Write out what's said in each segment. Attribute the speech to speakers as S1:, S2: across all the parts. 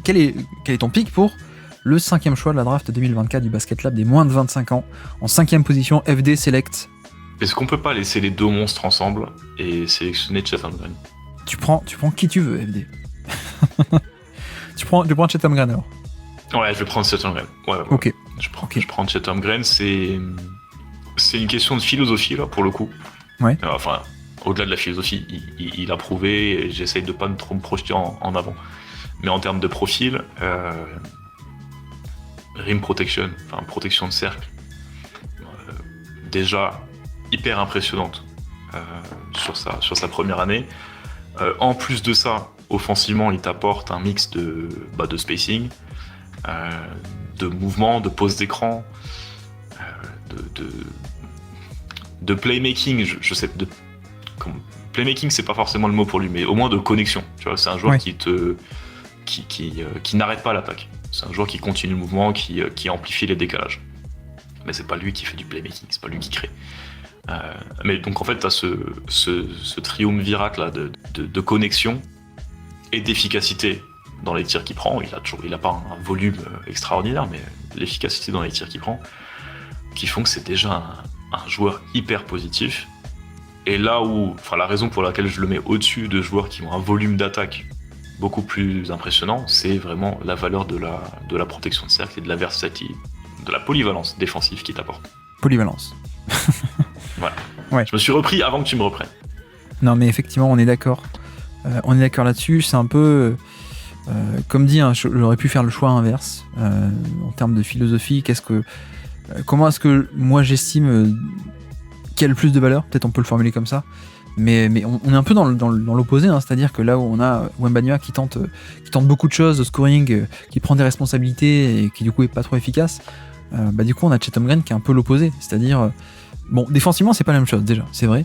S1: quel est ton pick pour le 5e choix de la draft 2024 du Basket Lab des moins de 25 ans. En 5e position, FD Select.
S2: Est-ce qu'on peut pas laisser les deux monstres ensemble et sélectionner Chet Holmgren?
S1: Tu prends qui tu veux, FD. tu prends Chet Holmgren alors.
S2: Ouais, je vais prendre Chet Holmgren. Ouais.
S1: Ok.
S2: Je prends Chet Holmgren. C'est une question de philosophie là pour le coup.
S1: Ouais.
S2: Enfin, au-delà de la philosophie, il a prouvé. Et j'essaye de pas trop me projeter en avant. Mais en termes de profil, rim protection, enfin protection de cercle, déjà hyper impressionnante sur sa première année. En plus de ça, offensivement, il t'apporte un mix de spacing, de mouvement, de pose d'écran, de playmaking. Je sais, playmaking, c'est pas forcément le mot pour lui, mais au moins de connexion. Tu vois, c'est un joueur qui n'arrête pas l'attaque. C'est un joueur qui continue le mouvement, qui amplifie les décalages. Mais c'est pas lui qui fait du playmaking, c'est pas lui qui crée. Mais donc en fait, t'as ce triumvirat là de connexion et d'efficacité dans les tirs qu'il prend. Il a pas un volume extraordinaire, mais l'efficacité dans les tirs qu'il prend, qui font que c'est déjà un joueur hyper positif. Et là où, la raison pour laquelle je le mets au-dessus de joueurs qui ont un volume d'attaque beaucoup plus impressionnant, c'est vraiment la valeur de la protection de cercle et de la versatilité, de la polyvalence défensive qu'il t'apporte.
S1: Polyvalence.
S2: Voilà.
S1: Ouais.
S2: Je me suis repris avant que tu me reprennes.
S1: Non, mais effectivement, on est d'accord. On est d'accord là-dessus. C'est un peu, comme dit, hein, j'aurais pu faire le choix inverse en termes de philosophie. Comment est-ce que moi j'estime qu'il y a le plus de valeur? Peut-être on peut le formuler comme ça. Mais on est un peu dans l'opposé, hein, c'est-à-dire que là où on a Wembanyama qui tente beaucoup de choses de scoring, qui prend des responsabilités et qui du coup est pas trop efficace, du coup on a Chet Holmgren qui est un peu l'opposé, c'est-à-dire défensivement c'est pas la même chose déjà, c'est vrai,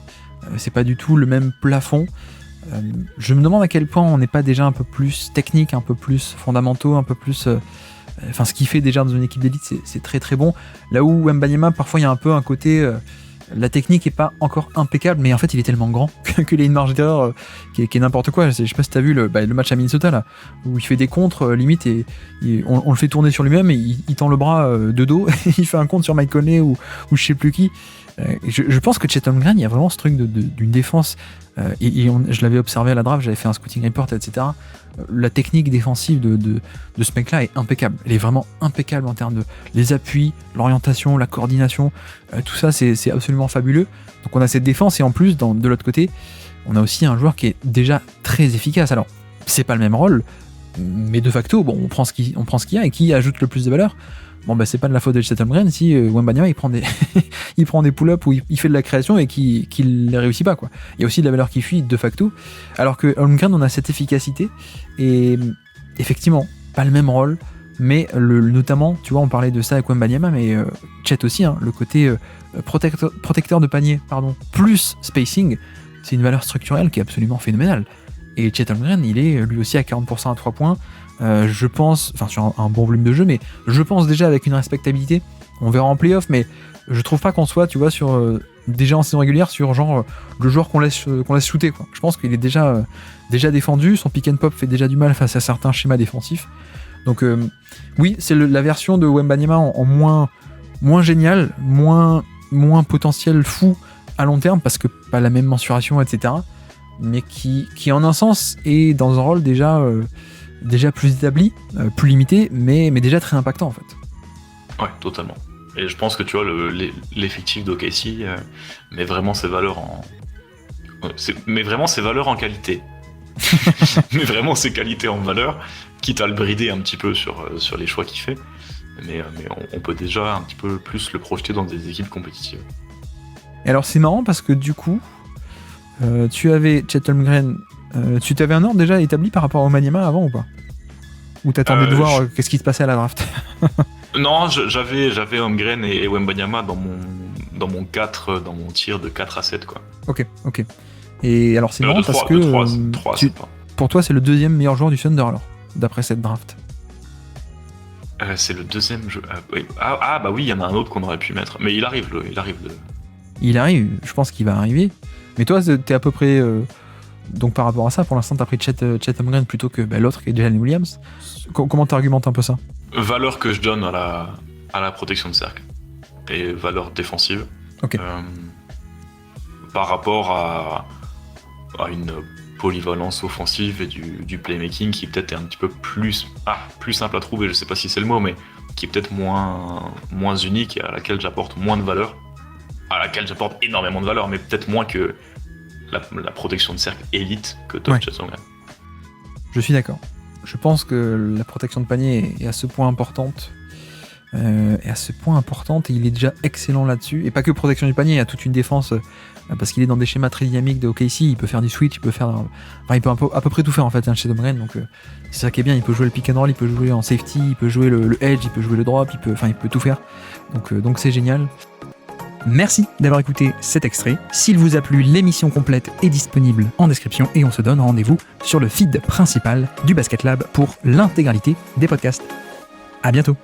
S1: c'est pas du tout le même plafond. Je me demande à quel point on n'est pas déjà un peu plus technique, un peu plus fondamentaux, un peu plus ce qu'il fait déjà dans une équipe d'élite, c'est très très bon. Là où Wembanyama parfois il y a un peu un côté la technique est pas encore impeccable, mais en fait il est tellement grand qu'il a une marge d'erreur qui est n'importe quoi. Je sais pas si t'as vu le match à Minnesota là, où il fait des contres limite et on le fait tourner sur lui-même et il tend le bras de dos et il fait un contre sur Mike Conley ou je sais plus qui. Je pense que Chet Holmgren, il y a vraiment ce truc d'une défense je l'avais observé à la draft, j'avais fait un scouting report, etc. La technique défensive de ce mec-là est impeccable. Elle est vraiment impeccable en termes de les appuis, l'orientation, la coordination, tout ça c'est absolument fabuleux. Donc on a cette défense et en plus de l'autre côté, on a aussi un joueur qui est déjà très efficace. Alors c'est pas le même rôle, mais de facto, on prend ce qu'il y a et qui ajoute le plus de valeur. C'est pas de la faute de Chet Holmgren si Wembanyama il prend des pull-ups où il fait de la création et qu'il les réussit pas, quoi. Il y a aussi de la valeur qui fuit de facto, alors que Holmgren on a cette efficacité et effectivement pas le même rôle, mais notamment tu vois on parlait de ça avec Wembanyama, mais Chet aussi, hein, le côté protecteur de panier plus spacing, c'est une valeur structurelle qui est absolument phénoménale. Et Chet Holmgren il est lui aussi à 40% à 3 points. Je pense, sur un bon volume de jeu, mais je pense déjà avec une respectabilité. On verra en playoff, mais je trouve pas qu'on soit, tu vois, déjà en saison régulière, sur le joueur qu'on laisse shooter, quoi. Je pense qu'il est déjà défendu, son pick and pop fait déjà du mal face à certains schémas défensifs. Donc oui, c'est la version de Wembanyama en moins génial, moins potentiel fou à long terme, parce que pas la même mensuration, etc. Mais qui en un sens est dans un rôle déjà plus établi, plus limité, mais déjà très impactant en fait.
S2: Ouais, totalement. Et je pense que tu vois l'effectif d'OKC met vraiment ses valeurs en qualité. Mais vraiment ses qualités en valeur, quitte à le brider un petit peu sur les choix qu'il fait. Mais on peut déjà un petit peu plus le projeter dans des équipes compétitives.
S1: Et alors c'est marrant parce que du coup, tu avais Chet Holmgren. Tu t'avais un ordre déjà établi par rapport au Wembanyama avant ou pas? Ou t'attendais de voir qu'est-ce qui se passait à la draft?
S2: Non, j'avais Holmgren et Wembanyama dans mon 4, dans mon tir de 4 à 7, quoi.
S1: Ok. Et alors c'est marrant parce que
S2: 3,
S1: pour toi c'est le deuxième meilleur joueur du Thunder alors, d'après cette draft.
S2: C'est le deuxième jeu. Oui. Oui, il y en a un autre qu'on aurait pu mettre, mais il arrive.
S1: Il arrive, je pense qu'il va arriver. Mais toi t'es à peu près Donc par rapport à ça, pour l'instant, t'as pris Chet Holmgren plutôt que l'autre qui est Jalen Williams. Comment t'argumentes un peu ça?
S2: Valeur que je donne à la protection de cercle et valeur défensive.
S1: Ok.
S2: Par rapport à une polyvalence offensive et du playmaking qui peut-être est un petit peu plus simple à trouver, je sais pas si c'est le mot, mais qui est peut-être moins unique et à laquelle j'apporte moins de valeur, à laquelle j'apporte énormément de valeur, mais peut-être moins que la protection de cercle élite que Tom Chet Holmgren.
S1: Je suis d'accord. Je pense que la protection de panier est à ce point importante. Et il est déjà excellent là-dessus. Et pas que protection du panier, il y a toute une défense, parce qu'il est dans des schémas très dynamiques de OKC, il peut faire du switch, il peut à peu près tout faire en fait, Chet Holmgren. Donc c'est ça qui est bien, il peut jouer le pick and roll, il peut jouer en safety, il peut jouer le edge, il peut jouer le drop, il peut tout faire. Donc c'est génial.
S3: Merci d'avoir écouté cet extrait. S'il vous a plu, l'émission complète est disponible en description et on se donne rendez-vous sur le feed principal du Basket Lab pour l'intégralité des podcasts. À bientôt.